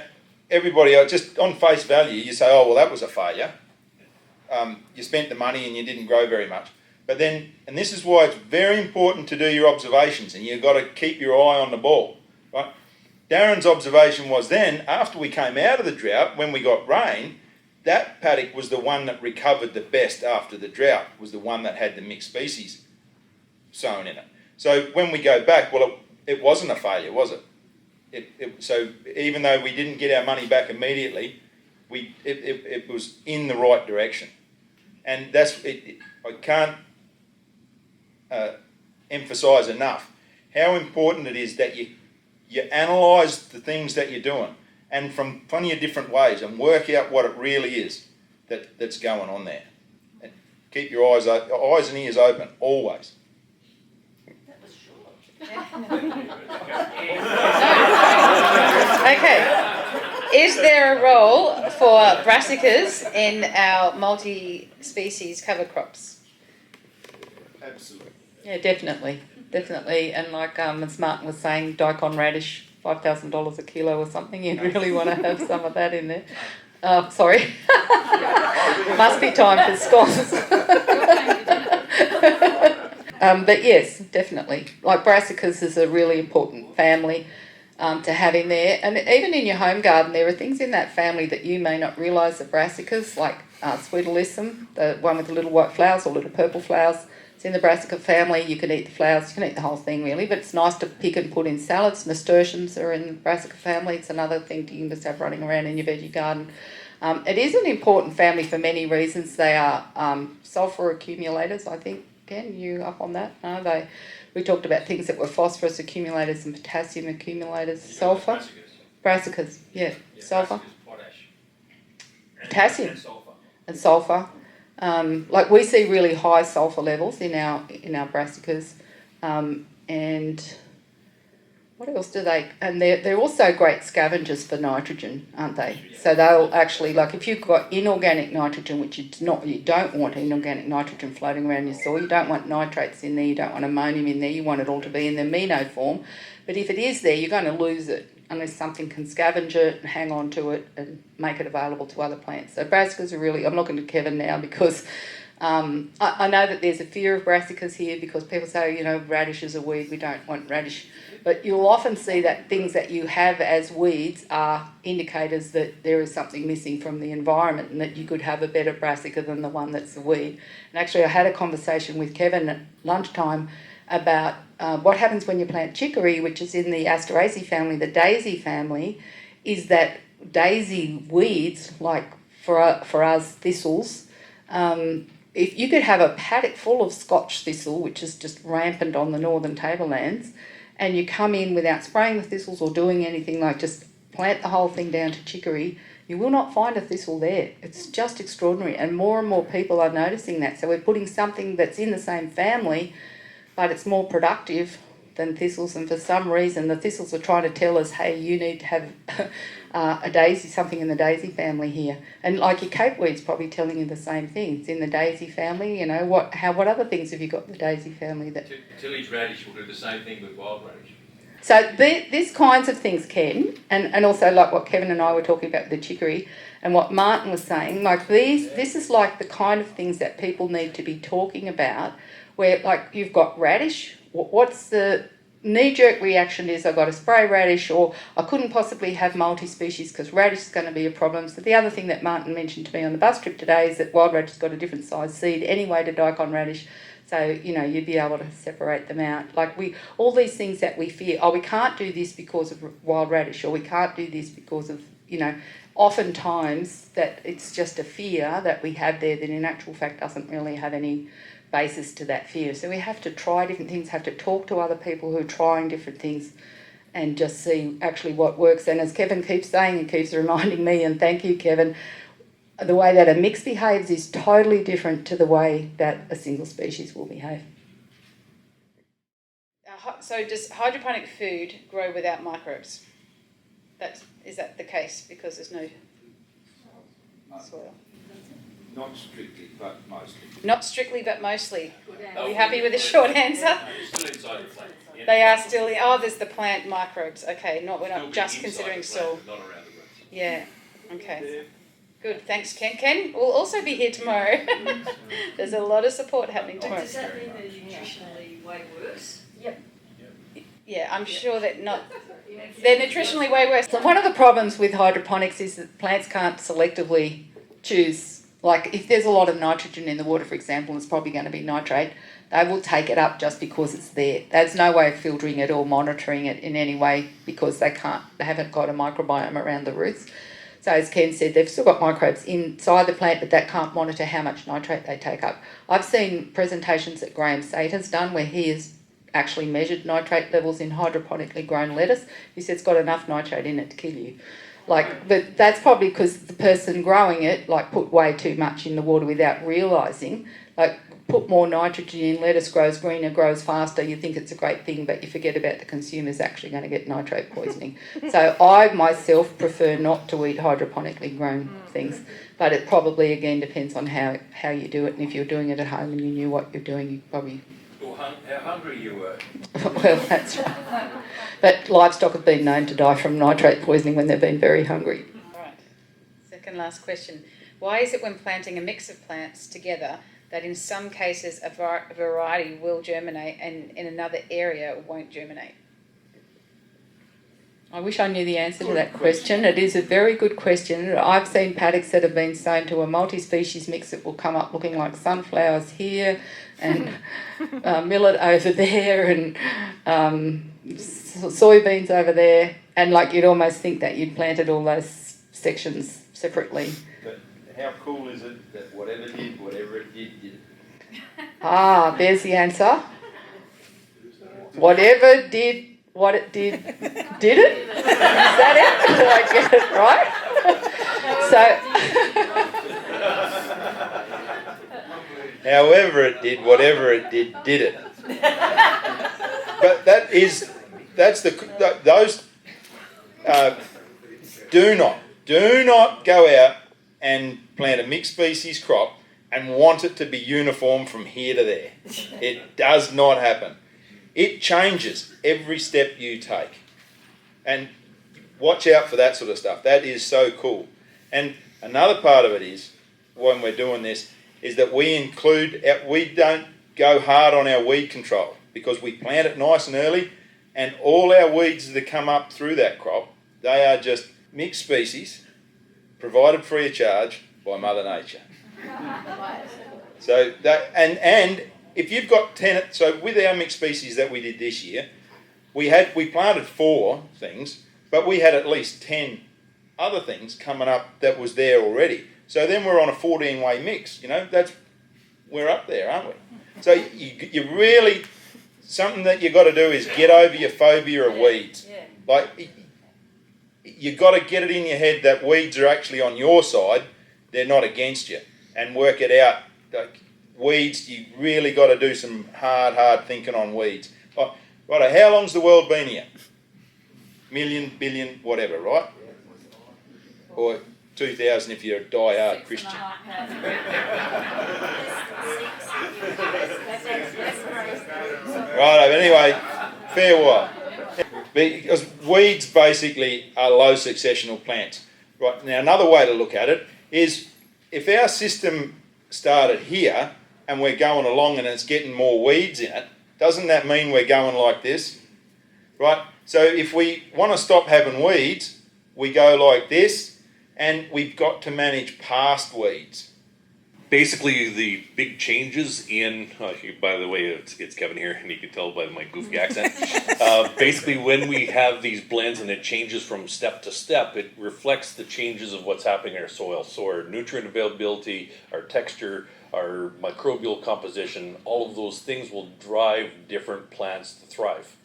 everybody, just on face value, you say, oh, well, that was a failure. You spent the money and you didn't grow very much. But then, and this is why it's very important to do your observations, and you've got to keep your eye on the ball, right? Darren's observation was then, after we came out of the drought, when we got rain, that paddock was the one that recovered the best after the drought, was the one that had the mixed species sown in it. So when we go back, well, it wasn't a failure, was it? So even though we didn't get our money back immediately, it was in the right direction. And that's it. I can't emphasise enough how important it is that you analyse the things that you're doing, and from plenty of different ways, and work out what it really is that's going on there. And keep your eyes and ears open, always. That was short. Okay. Is there a role for brassicas in our multi-species cover crops? Absolutely. Yeah, definitely. And like as Martin was saying, daikon radish, $5,000 a kilo or something, you'd really want to have some of that in there. Sorry. Must be time for scones. But yes, definitely. Like brassicas is a really important family to have in there. And even in your home garden, there are things in that family that you may not realise are brassicas, like sweet alyssum, the one with the little white flowers or little purple flowers. It's in the brassica family. You can eat the flowers, you can eat the whole thing really, but it's nice to pick and put in salads. Nasturtiums are in the brassica family. It's another thing you can just have running around in your veggie garden. It is an important family for many reasons. They are sulphur accumulators, I think. Ken, you up on that? No, we talked about things that were phosphorus accumulators and potassium accumulators. Sulphur? Brassicas, yeah. Sulphur. Potash. Potassium. And sulphur. Like we see really high sulphur levels in our brassicas, and what else do they? And they're also great scavengers for nitrogen, aren't they? So they'll actually, like if you've got inorganic nitrogen, which you don't want inorganic nitrogen floating around your soil. You don't want nitrates in there. You don't want ammonium in there. You want it all to be in the amino form. But if it is there, you're going to lose it unless something can scavenge it and hang on to it and make it available to other plants. So brassicas are really, I'm looking to Kevin now because I know that there's a fear of brassicas here because people say, radish is a weed, we don't want radish. But you'll often see that things that you have as weeds are indicators that there is something missing from the environment and that you could have a better brassica than the one that's a weed. And actually I had a conversation with Kevin at lunchtime about what happens when you plant chicory, which is in the Asteraceae family, the daisy family, is that daisy weeds, like for us thistles, if you could have a paddock full of Scotch thistle, which is just rampant on the northern tablelands, and you come in without spraying the thistles or doing anything, like just plant the whole thing down to chicory, You will not find a thistle there. It's just extraordinary, and more people are noticing that. So we're putting something that's in the same family, but it's more productive than thistles, and for some reason the thistles are trying to tell us, hey, you need to have a daisy, something in the daisy family here. And like your cape weed's probably telling you the same thing. It's in the daisy family, you know, what other things have you got in the daisy family that... Tillage radish will do the same thing with wild radish. So these kinds of things can, and also like what Kevin and I were talking about with the chicory, and what Martin was saying, like this is like the kind of things that people need to be talking about, where like you've got radish, what's the knee-jerk reaction is I've got to spray radish, or I couldn't possibly have multi-species because radish is going to be a problem. So the other thing that Martin mentioned to me on the bus trip today is that wild radish has got a different size seed anyway to daikon radish. So, you know, you'd be able to separate them out. Like all these things that we fear, oh, we can't do this because of wild radish, or we can't do this because of, you know, oftentimes that it's just a fear that we have there that in actual fact doesn't really have any basis to that fear. So we have to try different things, have to talk to other people who are trying different things and just see actually what works. And as Kevin keeps saying and keeps reminding me, and thank you, Kevin, the way that a mix behaves is totally different to the way that a single species will behave. So does hydroponic food grow without microbes? Is that the case because there's no soil? Not strictly, but mostly. Not strictly, but mostly. Are we happy with the short answer? It's still inside the plant. They are still, there's the plant microbes. Okay, we're not just considering soil. Not around the roots. Yeah, okay. Good, thanks Ken. Ken will also be here tomorrow. There's a lot of support happening tomorrow. Does that mean they're nutritionally way worse? Yep. Yeah, I'm sure that they're nutritionally way worse. So one of the problems with hydroponics is that plants can't selectively choose. Like if there's a lot of nitrogen in the water, for example, it's probably going to be nitrate, they will take it up just because it's there. There's no way of filtering it or monitoring it in any way because they haven't got a microbiome around the roots. So as Ken said, they've still got microbes inside the plant, but that can't monitor how much nitrate they take up. I've seen presentations that Graham Sate has done where he has actually measured nitrate levels in hydroponically grown lettuce. He said it's got enough nitrate in it to kill you. But that's probably because the person growing it put way too much in the water without realising. Put more nitrogen in, lettuce grows greener, grows faster, you think it's a great thing, but you forget about the consumer's actually going to get nitrate poisoning. So I myself prefer not to eat hydroponically grown things, but it probably again depends on how you do it, and if you're doing it at home and you knew what you're doing, you probably... Or how hungry you were. Well, that's right. But livestock have been known to die from nitrate poisoning when they've been very hungry. All right, second last question. Why is it when planting a mix of plants together that in some cases a variety will germinate and in another area it won't germinate? I wish I knew the answer to that question. It is a very good question. I've seen paddocks that have been sown to a multi-species mix that will come up looking like sunflowers here and millet over there and soybeans over there, and you'd almost think that you'd planted all those sections separately. How cool is it that whatever it did, did it? Ah, there's the answer. Whatever did what it did it? Is that it? Did I get it right? However it did, whatever it did it. But do not go out and plant a mixed species crop and want it to be uniform from here to there. It does not happen. It changes every step you take. And watch out for that sort of stuff. That is so cool. And another part of it is, when we're doing this, is that we don't go hard on our weed control because we plant it nice and early, and all our weeds that come up through that crop, they are just mixed species provided free of charge by Mother Nature. So that, and if you've got 10, so with our mixed species that we did this year, we planted 4 things, but we had at least 10 other things coming up that was there already. So then we're on a 14-way mix. We're up there, aren't we? So you really, something that you've got to do is get over your phobia of weeds. you got to get it in your head that weeds are actually on your side, they're not against you, and work it out. Like, weeds, you really got to do some hard thinking on weeds. Oh, right, how long's the world been here? Million, billion, whatever, right? Or 2000 if you're a die-hard Christian. Right, anyway, fair while. Because weeds basically are low successional plants. Right, now another way to look at it is if our system started here and we're going along and it's getting more weeds in it, doesn't that mean we're going like this? Right, so if we want to stop having weeds, we go like this, and we've got to manage past weeds. Basically, the big changes in, by the way, it's Kevin here, and you can tell by my goofy accent. Basically, when we have these blends and it changes from step to step, it reflects the changes of what's happening in our soil. So our nutrient availability, our texture, our microbial composition, all of those things will drive different plants to thrive.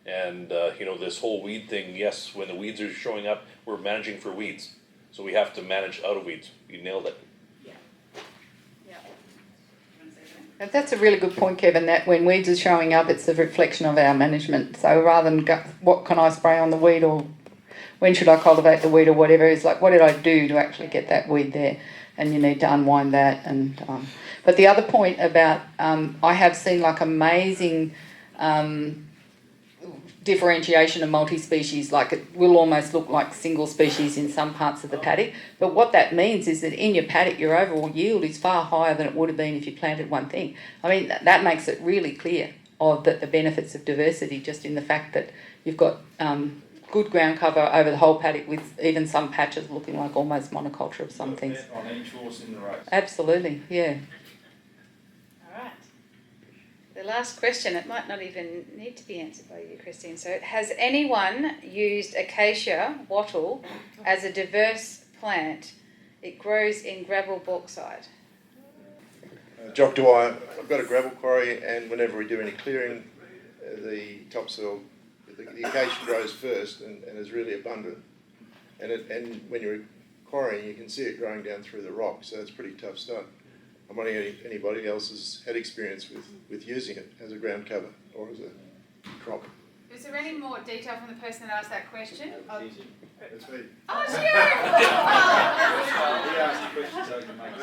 And, this whole weed thing, yes, when the weeds are showing up, we're managing for weeds. So we have to manage out of weeds. You nailed it. And that's a really good point, Kevin, that when weeds are showing up, it's a reflection of our management. So rather than what can I spray on the weed or when should I cultivate the weed or whatever, it's like what did I do to actually get that weed there? And you need to unwind that. And but the other point about, I have seen like amazing differentiation of multi-species, like it will almost look like single species in some parts of the paddock, but what that means is that in your paddock your overall yield is far higher than it would have been if you planted one thing. I mean, that makes it really clear of the benefits of diversity, just in the fact that you've got good ground cover over the whole paddock, with even some patches looking like almost monoculture of some things. On each horse in the race. Absolutely, yeah. The last question, it might not even need to be answered by you, Christine. So, has anyone used acacia wattle as a diverse plant? It grows in gravel bauxite. Jock Dwyer, I've got a gravel quarry, and whenever we do any clearing, the topsoil, the acacia grows first and is really abundant. And when you're quarrying, you can see it growing down through the rock, so it's pretty tough stuff. I'm wondering if anybody else has had experience with using it as a ground cover or as a crop. Is there any more detail from the person that asked that question? That's me. Oh, it's you! He asked the question so he can make it.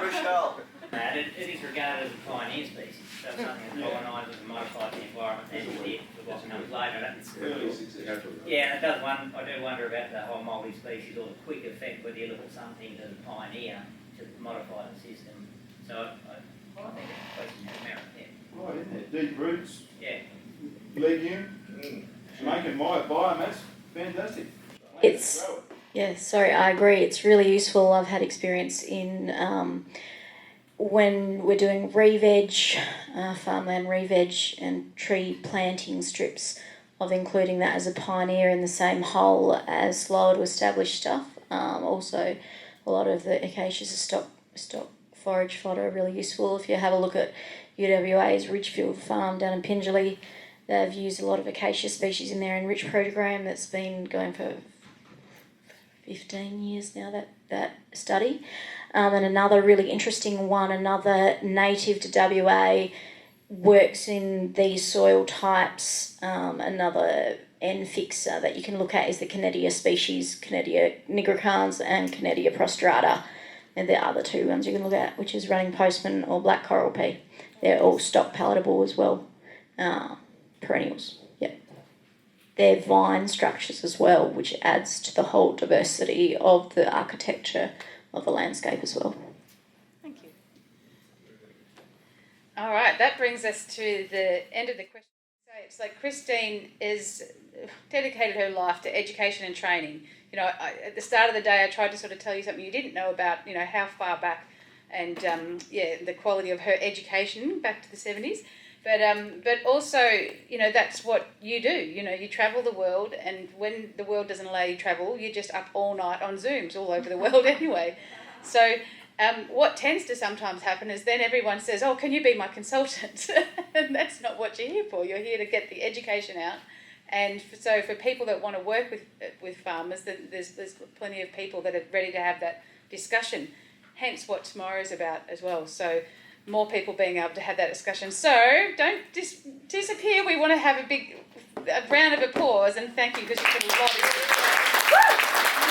Rachelle. It is regarded as a pioneer species, so it's something that colonises and modifies the environment and it for what comes later. Yeah, it does I do wonder about the whole multi-species or the quick effect whether you look at something as a pioneer to modify the system. So I think it's a question of merit there. Right, isn't it? Deep roots. Yeah. Legume. Making biomass. Fantastic. I agree. It's really useful. I've had experience in when we're doing re-veg, farmland re-veg and tree planting strips, of including that as a pioneer in the same hole as slower to establish stuff. Also, a lot of the acacias are stock forage fodder are really useful. If you have a look at UWA's Ridgefield farm down in Pingelly, they've used a lot of acacia species in their enriched program that's been going for 15 years now, that study. And another really interesting one, another native to WA, works in these soil types. Another N fixer that you can look at is the Canadia species, Canadia nigricans and Canadia prostrata. And the other two ones you can look at, which is running postman or black coral pea. They're all stock palatable as well, perennials. Yep. They're vine structures as well, which adds to the whole diversity of the architecture of the landscape as well. Thank you. All right, that brings us to the end of the question. So Christine is dedicated her life to education and training. At the start of the day, I tried to sort of tell you something you didn't know about, how far back and, the quality of her education back to the 70s. But also, that's what you do. You travel the world, and when the world doesn't allow you to travel, you're just up all night on Zooms all over the world anyway. So what tends to sometimes happen is then everyone says, oh, can you be my consultant? And that's not what you're here for. You're here to get the education out And so for people that want to work with farmers, there's plenty of people that are ready to have that discussion. Hence what tomorrow's about as well. So more people being able to have that discussion. So don't disappear. We want to have a round of applause and thank you because you put a lot into it.